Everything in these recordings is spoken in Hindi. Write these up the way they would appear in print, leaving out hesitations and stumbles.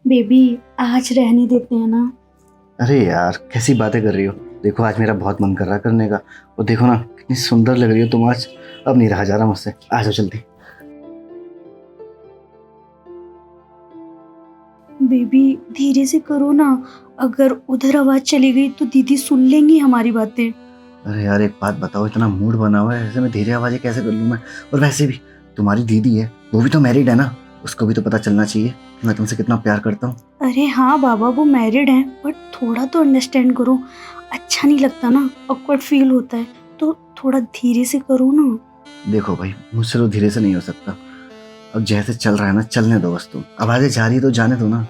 बेबी आज रहने देते हैं ना। अरे यार कैसी बातें कर रही हो। देखो आज मेरा बहुत मन कर रहा है करने का। और देखो ना कितनी सुंदर लग रही हो तुम आज। अब नहीं रहा जा रहा मुझसे, आ जाओ जल्दी। बेबी धीरे से करो ना, अगर उधर आवाज चली गई तो दीदी सुन लेंगी हमारी बातें। अरे यार एक बात बताओ, इतना मूड बना हुआ है, ऐसे में धीरे आवाज़ें कैसे कर लूँ मैं। और वैसे भी तुम्हारी दीदी है, वो भी तो मैरिड है ना, उसको भी तो पता चलना चाहिए कि मैं तुमसे कितना प्यार करता हूँ। अरे हाँ बाबा, वो मैरिड हैं, बट थोड़ा तो अंडरस्टैंड करो। अच्छा नहीं लगता ना, ऑकवर्ड फील होता है, तो थोड़ा धीरे से करो ना। देखो भाई मुझसे तो धीरे से नहीं हो सकता। अब जैसे चल रहा है ना चलने दो बस। तुम आवाज़ें जा रही है तो जाने दो ना।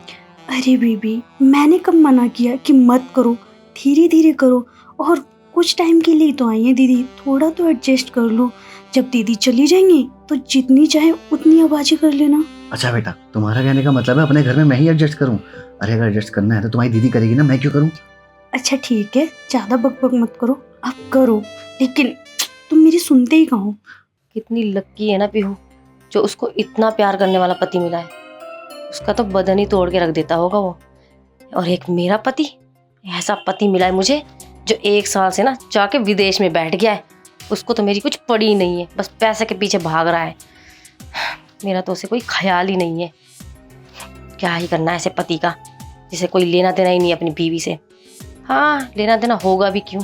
अरे बेबी मैंने कब मना किया कि मत करो, धीरे धीरे करो। और कुछ टाइम के लिए तो आई है दीदी, थोड़ा तो एडजस्ट कर लो। जब दीदी चली जाएंगी तो जितनी चाहे उतनी आवाजें कर लेना। अच्छा बेटा, तुम्हारा कहने का मतलब है अपने घर में मैं ही एडजस्ट करूँ? अरे अगर एडजस्ट करना है तो तुम्हारी दीदी करेगी ना, मैं क्यों करूँ? अच्छा ठीक है, ज्यादा बकबक मत करो, अब करो। लेकिन तुम मेरी सुनते ही कहो। कितनी लक्की है ना पीहू, जो उसको इतना प्यार करने वाला पति मिला है। उसका तो बदन ही तोड़ के रख देता होगा वो। और एक मेरा पति, ऐसा पति मिला है मुझे जो 1 साल से ना जाके विदेश में बैठ गया है। उसको तो मेरी कुछ पड़ी ही नहीं है, बस पैसे के पीछे भाग रहा है। मेरा तो उसे कोई ख्याल ही नहीं है। क्या ही करना है ऐसे पति का, जिसे कोई लेना देना ही नहीं है अपनी बीवी से। हाँ लेना देना होगा भी क्यों,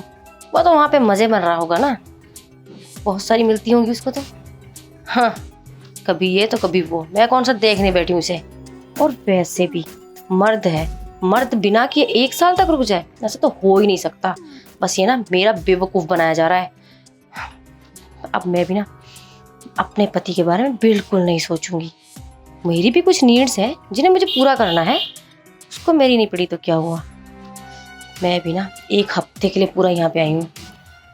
वो तो वहाँ पे मज़े मर रहा होगा ना, बहुत सारी मिलती होंगी उसको तो। हाँ कभी ये तो कभी वो, मैं कौन सा देखने बैठी हूँ उसे। और वैसे भी मर्द है, मर्द बिना किए 1 साल तक रुक जाए, ऐसा तो हो ही नहीं सकता। बस ये ना मेरा बेवकूफ़ बनाया जा रहा है। अब मैं भी ना अपने पति के बारे में बिल्कुल नहीं सोचूंगी। मेरी भी कुछ नीड्स हैं जिन्हें मुझे पूरा करना है, उसको मेरी नहीं पड़ी तो क्या हुआ। मैं भी ना 1 हफ्ते के लिए पूरा यहाँ पे आई हूँ,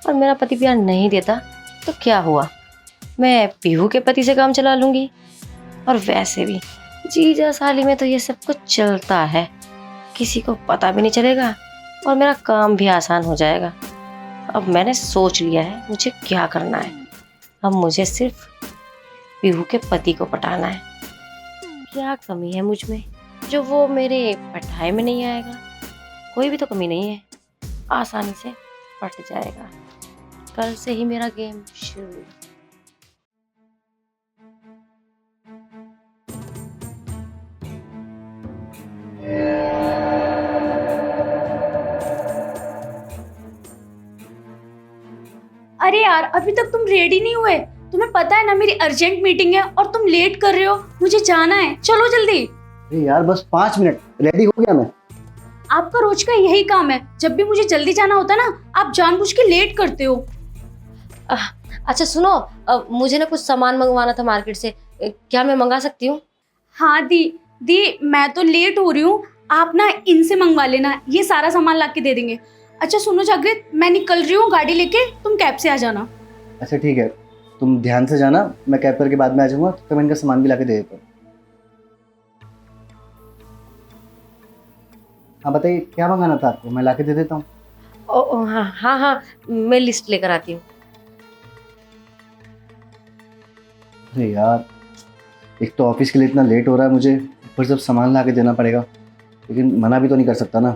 और मेरा पति प्यार नहीं देता तो क्या हुआ, मैं पीहू के पति से काम चला लूँगी। और वैसे भी जीजा साली में तो ये सब कुछ चलता है, किसी को पता भी नहीं चलेगा और मेरा काम भी आसान हो जाएगा। अब मैंने सोच लिया है मुझे क्या करना है। अब मुझे सिर्फ पीहू के पति को पटाना है। क्या कमी है मुझ में जो वो मेरे पटाए में नहीं आएगा? कोई भी तो कमी नहीं है, आसानी से पट जाएगा। कल से ही मेरा गेम शुरू। अरे यार अभी तक तुम रेडी नहीं हुए? तुम्हें पता है ना मेरी अर्जेंट मीटिंग है और तुम लेट कर रहे हो, मुझे जाना है, चलो जल्दी। अरे यार बस 5 मिनट, रेडी हो गया मैं। आपका रोज का यही काम है, जब भी मुझे जल्दी जाना होता है ना आप जानबूझ के लेट करते हो। अच्छा सुनो, मुझे ना कुछ सामान मंगवाना था मार्केट से, क्या मैं मंगा सकती हूँ? हाँ दी मैं तो लेट हो रही हूँ, आप ना इनसे मंगवा लेना, ये सारा सामान ला के दे देंगे। अच्छा सुनो जागृत, मैं निकल रही हूँ गाड़ी लेके, तुम कैब से आ जाना। अच्छा ठीक है, तुम ध्यान से जाना, मैं कैब करके बाद में आ जाऊंगा, तो मैं इनका सामान भी ला के दे देता हूँ। हाँ बताइए क्या मंगाना था आपको, मैं ला के दे देता हूँ। हाँ हाँ हाँ, मैं लिस्ट लेकर आती हूँ। अरे यार एक तो ऑफिस के लिए इतना लेट हो रहा है मुझे, ऊपर सब सामान ला के देना पड़ेगा, लेकिन मना भी तो नहीं कर सकता ना,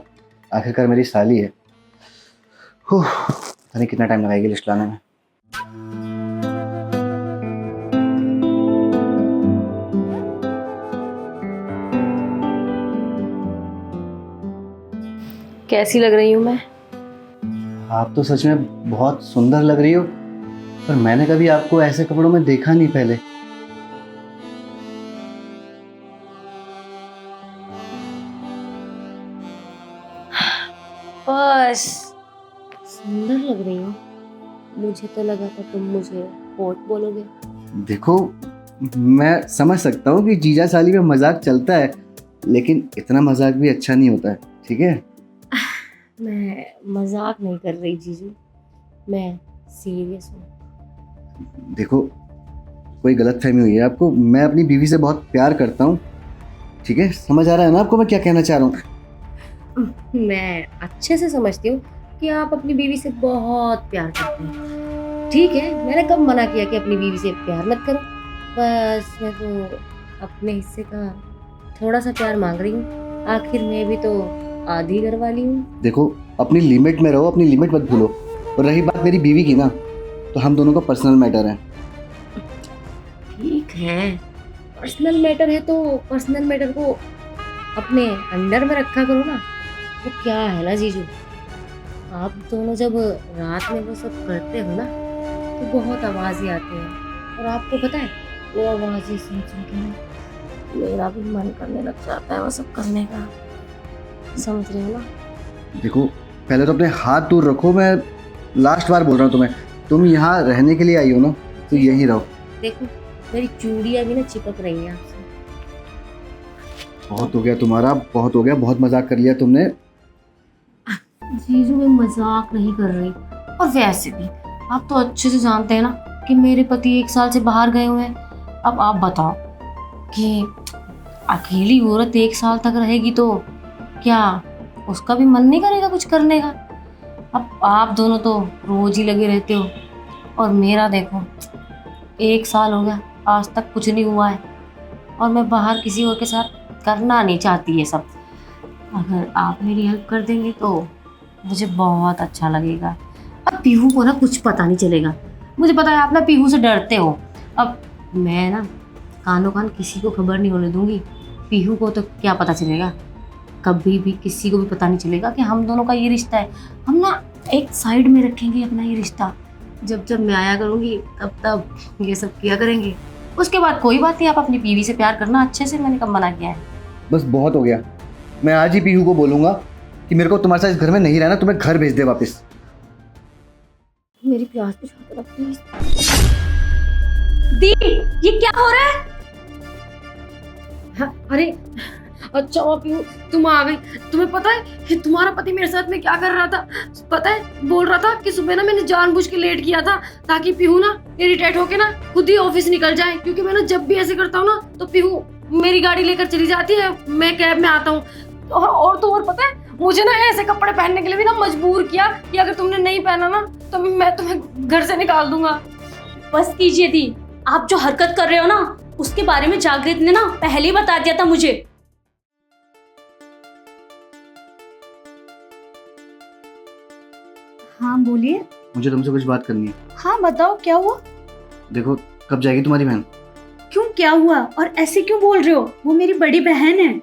आखिरकार मेरी साली है। पता नहीं कितना टाइम लगाएगी लिस्ट लाने में। कैसी लग रही हूँ मैं? आप तो सच में बहुत सुंदर लग रही हो, पर मैंने कभी आपको ऐसे कपड़ों में देखा नहीं पहले। बस सुंदर लग रही हूँ, मुझे तो लगा था तुम मुझे होट बोलोगे। देखो मैं समझ सकता हूँ कि जीजा साली में मजाक चलता है, लेकिन इतना मजाक भी अच्छा नहीं होता है, ठीक है? मैं मजाक नहीं कर रही जीजू, मैं सीरियस हूँ। देखो कोई गलत फहमी हुई है आपको, मैं अपनी बीवी से बहुत प्यार करता हूँ, ठीक है? समझ आ रहा है ना आपको मैं क्या कहना चाह रहा हूँ? मैं अच्छे से समझती हूँ कि आप अपनी बीवी से बहुत प्यार करते हैं। ठीक है, मैंने कब मना किया कि अपनी बीवी से प्यार मत करो। बस मैं तो अपने हिस्से का थोड़ा सा प्यार मांग रही हूँ। आखिर मैं भी तो आधी घर वाली हूँ। देखो, अपनी लिमिट में रहो, अपनी लिमिट मत भूलो। और रही बात मेरी बीवी की ना, तो हम दोनों का पर्सनल मैटर है। ठीक है, पर्सनल मैटर है तो पर्सनल मैटर को अपने अंडर में रखा करो ना। वो क्या है ना जीजू, आप दोनों जब रात में वो सब करते हो ना तो बहुत आवाज़ें आती हैं, और आपको पता है वो आवाज़ें सुन सुन के ना मेरा भी मन करने लग जाता है वो सब करने का। समझ रहे हो ना? देखो, पहले तो अपने हाथ दूर रखो। मैं लास्ट बार बोल रहा हूँ तुम्हें, तुम यहाँ रहने के लिए आई हो ना, तो यहीं रहो। देखो मेरी चूड़ियाँ भी ना चिपक रही हैं आपसे। बहुत हो गया तुम्हारा, बहुत हो गया, बहुत मजाक कर लिया तुमने। जीजू मैं मजाक नहीं कर रही, और वैसे भी आप तो अच्छे से जानते हैं ना कि मेरे पति 1 साल से बाहर गए हुए हैं। अब आप बताओ कि अकेली औरत 1 साल तक रहेगी तो क्या उसका भी मन नहीं करेगा कुछ करने का? अब आप दोनों तो रोज ही लगे रहते हो, और मेरा देखो 1 साल हो गया आज तक कुछ नहीं हुआ है, और मैं बाहर किसी और के साथ करना नहीं चाहती ये सब। अगर आप मेरी हेल्प कर देंगे तो मुझे बहुत अच्छा लगेगा। अब पीहू को ना कुछ पता नहीं चलेगा। मुझे पता है आप ना पीहू से डरते हो। अब मैं ना कानों कान किसी को खबर नहीं होने दूंगी। पीहू को तो क्या पता चलेगा, कभी भी किसी को भी पता नहीं चलेगा कि हम दोनों का ये रिश्ता है। हम ना एक साइड में रखेंगे अपना ये रिश्ता। जब जब मैं आया करूँगी तब तब ये सब किया करेंगे। उसके बाद कोई बात नहीं, आप अपनी बीवी से प्यार करना अच्छे से, मैंने कब मना किया है। बस बहुत हो गया। मैं आज ही पीहू को बोलूंगा कि मेरे को तुम्हारे साथ इस घर में नहीं रहना, तुम्हें घर भेज दे वापस। मेरी प्यास पे छोड़ देना प्लीज। दी, ये क्या हो रहा है? हाँ, अरे अच्छा पीहू तुम आ गई। तुम्हें पता है कि तुम्हारा पति मेरे साथ में क्या कर रहा था? पता है, बोल रहा था कि सुबह ना मैंने जानबूझ के लेट किया था ताकि पीहू ना इरिटेट होके ना खुद ही ऑफिस निकल जाए, क्योंकि मैं ना जब भी ऐसे करता हूँ ना तो पीहू मेरी गाड़ी लेकर चली जाती है, मैं कैब में आता हूँ। और तो और पता है, मुझे ना ऐसे कपड़े पहनने के लिए भी ना मजबूर किया कि अगर तुमने नहीं पहना ना तो मैं तुम्हें घर से निकाल दूंगा। बस कीजिए दी, आप जो हरकत कर रहे हो ना उसके बारे में जागृत ने ना पहले ही बता दिया था मुझे। हाँ बोलिए। मुझे तुमसे कुछ बात करनी है। हाँ बताओ, क्या हुआ? देखो, कब जाएगी तुम्हारी बहन? क्यों, क्या हुआ? और ऐसे क्यों बोल रहे हो? वो मेरी बड़ी बहन है।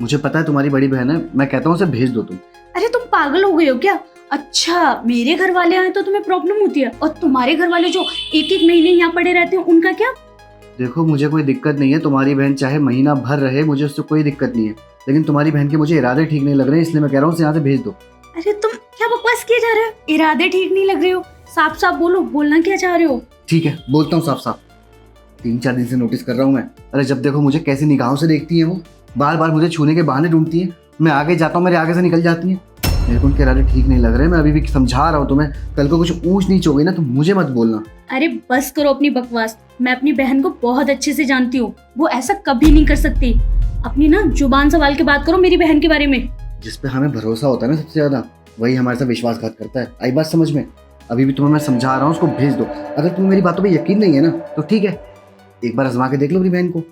मुझे पता है तुम्हारी बड़ी बहन है, मैं कहता हूँ उसे भेज दो तुम। अरे तुम पागल हो गए हो क्या? अच्छा, मेरे घर वाले आए तो तुम्हें प्रॉब्लम होती है, और तुम्हारे घर वाले जो 1-1 महीने यहाँ पड़े रहते हैं उनका क्या? देखो, मुझे कोई दिक्कत नहीं है, तुम्हारी बहन चाहे महीना भर रहे, मुझे उससे कोई दिक्कत नहीं है। लेकिन तुम्हारी बहन के मुझे इरादे ठीक नहीं लग रहे हैं, इसलिए मैं कह रहा हूँ उसे यहाँ से भेज दो। अरे तुम क्या बकवास किए जा रहे हो? इरादे ठीक नहीं लग रहे हो? साफ साफ बोलो, बोलना क्या चाह रहे हो? ठीक है, बोलता हूँ साफ साफ। 3-4 दिन से नोटिस कर रहा हूँ मैं। अरे जब देखो मुझे कैसी निगाहों से देखती है वो, बार बार मुझे छूने के बहाने ढूंढती है। मैं आगे जाता हूँ, मेरे आगे से निकल जाती है। मेरे को उनके इरादे ठीक नहीं लग रहे। मैं अभी भी समझा रहा हूँ तुम्हें, कल को कुछ ऊंच नीच हो गई ना तो मुझे मत बोलना। अरे बस करो अपनी बकवास। मैं अपनी बहन को बहुत अच्छे से जानती हूँ, वो ऐसा कभी नहीं कर सकती। अपनी ना जुबान संभाल के बात करो मेरी बहन के बारे में। जिस पे हमें भरोसा होता है ना सबसे ज्यादा, वही हमारे साथ विश्वासघात करता है। आई बात समझ में? अभी भी तुम्हें मैं समझा रहा हूँ, उसको भेज दो। अगर तुम्हें मेरी बातों पे यकीन नहीं है ना तो ठीक है, एक बार आजमा के देख लो अपनी बहन को।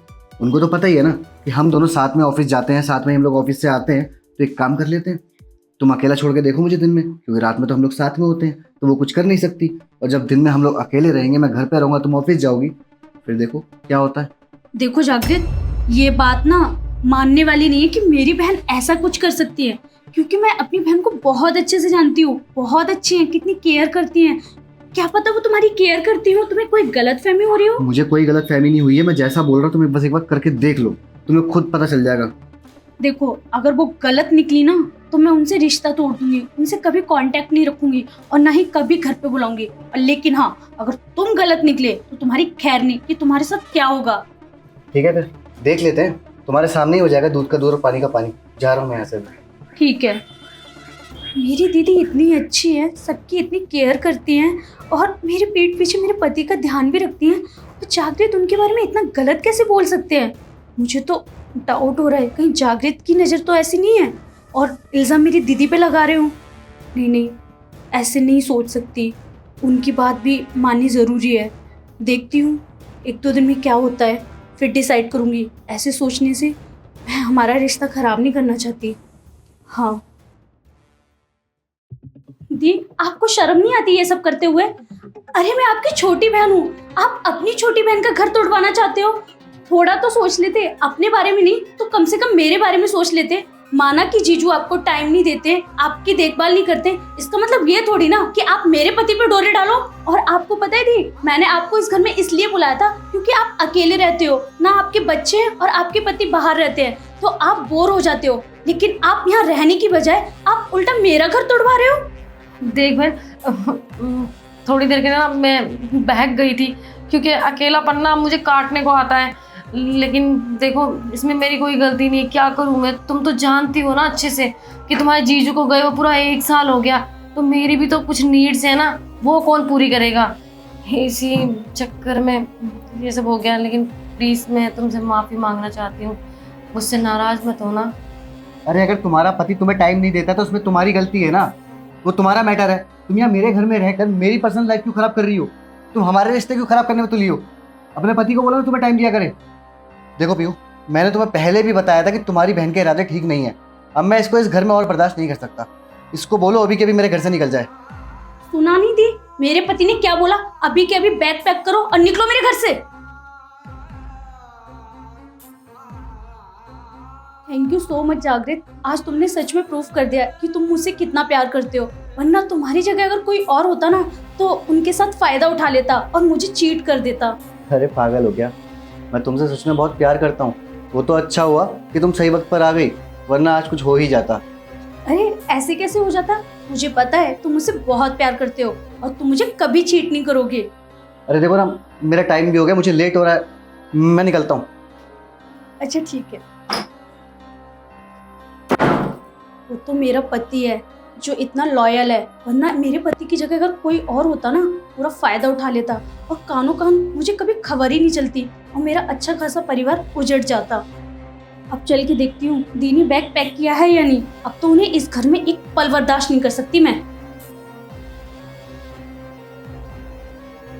उनको तो पता ही है ना कि हम दोनों साथ में ऑफिस जाते हैं, साथ में हम लोग ऑफिस से आते हैं। तो एक काम कर लेते हैं, तुम अकेला छोड़ के देखो मुझे दिन में, क्योंकि रात में तो हम लोग साथ में होते हैं, तो वो कुछ कर नहीं सकती। और जब दिन में हम लोग अकेले रहेंगे, मैं घर पे रहूंगा, तुम ऑफिस जाओगी, फिर देखो क्या होता है। देखो जागृत, ये बात ना मानने वाली नहीं है कि मेरी बहन ऐसा कुछ कर सकती है, क्योंकि मैं अपनी बहन को बहुत अच्छे से जानती हूँ। बहुत अच्छी है, कितनी केयर करती हैं। क्या पता वो तुम्हारी केयर करती हो, तुम्हें कोई गलत फहमी हो रही हो। मुझे कोई गलत फहमी नहीं हुई है। मैं जैसा बोल रहा हूँ तुम्हें बस एक बार करके देख लो, तुम्हें खुद पता चल जाएगा। देखो, अगर वो गलत निकली ना तो मैं उनसे रिश्ता तोड़ दूंगी, उनसे कभी कांटेक्ट नहीं रखूंगी और ना ही कभी घर पे बुलाऊंगी। और लेकिन हाँ, अगर तुम गलत निकले तो तुम्हारी खैर नहीं कि तुम्हारे साथ क्या होगा। ठीक है, फिर देख लेते हैं। तुम्हारे सामने ही हो जाएगा, दूध का दूध और पानी का पानी। जा रहा हूँ मैं यहाँ से। ठीक है। मेरी दीदी इतनी अच्छी है, सबकी इतनी केयर करती हैं और मेरे पीठ पीछे मेरे पति का ध्यान भी रखती हैं, तो जागृत उनके बारे में इतना गलत कैसे बोल सकते हैं? मुझे तो डाउट हो रहा है, कहीं जागृत की नज़र तो ऐसी नहीं है और इल्ज़ाम मेरी दीदी पे लगा रहे हो। नहीं नहीं, ऐसे नहीं सोच सकती, उनकी बात भी माननी ज़रूरी है। देखती हूँ 1-2 दिन में क्या होता है, फिर डिसाइड करूँगी। ऐसे सोचने से मैं हमारा रिश्ता खराब नहीं करना चाहती। हाँ दी, आपको शर्म नहीं आती ये सब करते हुए? अरे मैं आपकी छोटी बहन हूँ, आप अपनी छोटी बहन का घर तोड़वाना चाहते हो? थोड़ा तो सोच लेते, अपने बारे में नहीं तो कम से कम मेरे बारे में सोच लेते। माना कि जीजू आपको टाइम नहीं देते, आपकी देखभाल नहीं करते, इसका मतलब ये थोड़ी ना कि आप मेरे पति पे डोरे डालो। और आपको पता है दी, मैंने आपको इस घर में इसलिए बुलाया था क्योंकि आप अकेले रहते हो ना, आपके बच्चे हैं और आपके पति बाहर रहते हैं, तो आप बोर हो जाते हो। लेकिन आप यहाँ रहने की बजाय आप उल्टा मेरा घर तोड़वा रहे हो। देख बहन, थोड़ी देर के ना मैं बहक गई थी क्योंकि अकेलापन ना मुझे काटने को आता है, लेकिन देखो इसमें मेरी कोई गलती नहीं है। क्या करूँ मैं? तुम तो जानती हो ना अच्छे से कि तुम्हारे जीजू को गए वो पूरा 1 साल हो गया, तो मेरी भी तो कुछ नीड्स है ना, वो कौन पूरी करेगा? इसी चक्कर में ये सब हो गया। लेकिन प्लीज़ मैं तुमसे माफ़ी मांगना चाहती हूँ, मुझसे नाराज़ मत होना। अरे अगर तुम्हारा पति तुम्हें टाइम नहीं देता तो उसमें तुम्हारी गलती है ना, वो तुम्हारा मैटर है। तुम यहाँ मेरे घर में रहकर मेरी पर्सनल लाइफ क्यों खराब कर रही हो? तुम हमारे रिश्ते क्यों खराब करने में तुली हो? अपने पति को बोलो ना तुम्हें टाइम दिया करे। देखो पीहू, मैंने तुम्हें पहले भी बताया था कि तुम्हारी बहन के इरादे ठीक नहीं है। अब मैं इसको इस घर में और बर्दाश्त नहीं कर सकता। इसको बोलो अभी के अभी मेरे घर से निकल जाए। सुना नहीं दी मेरे पति ने क्या बोला? अभी के अभी बैग पैक करो और निकलो मेरे घर से। थैंक यू सो मच जागृत, आज तुमने सच में प्रूफ कर दिया कि तुम मुझसे कितना प्यार करते हो। वरना तुम्हारी जगह अगर कोई और होता ना तो उनके साथ फायदा उठा लेता और मुझे चीट कर देता। अरे पागल हो क्या? मैं तुमसे सच में बहुत प्यार करता हूँ। वो तो अच्छा हुआ कि तुम सही वक्त पर आ गई, वरना आज कुछ हो ही जाता। अरे ऐसे कैसे हो जाता? मुझे पता है तुम मुझसे बहुत प्यार करते हो और तुम मुझे कभी चीट नहीं करोगे। अरे देखो ना, मेरा टाइम भी हो गया, मुझे लेट हो रहा है, मैं निकलता हूँ। अच्छा ठीक है। वो तो मेरा पति है जो इतना लॉयल है, वरना मेरे पति की जगह अगर कोई और होता ना पूरा फायदा उठा लेता और कानों कान मुझे कभी खबर ही नहीं चलती और मेरा अच्छा खासा परिवार उजड़ जाता। अब चल के देखती हूँ दी ने बैग पैक किया है या नहीं। अब तो उन्हें इस घर में एक पल बर्दाश्त नहीं कर सकती मैं।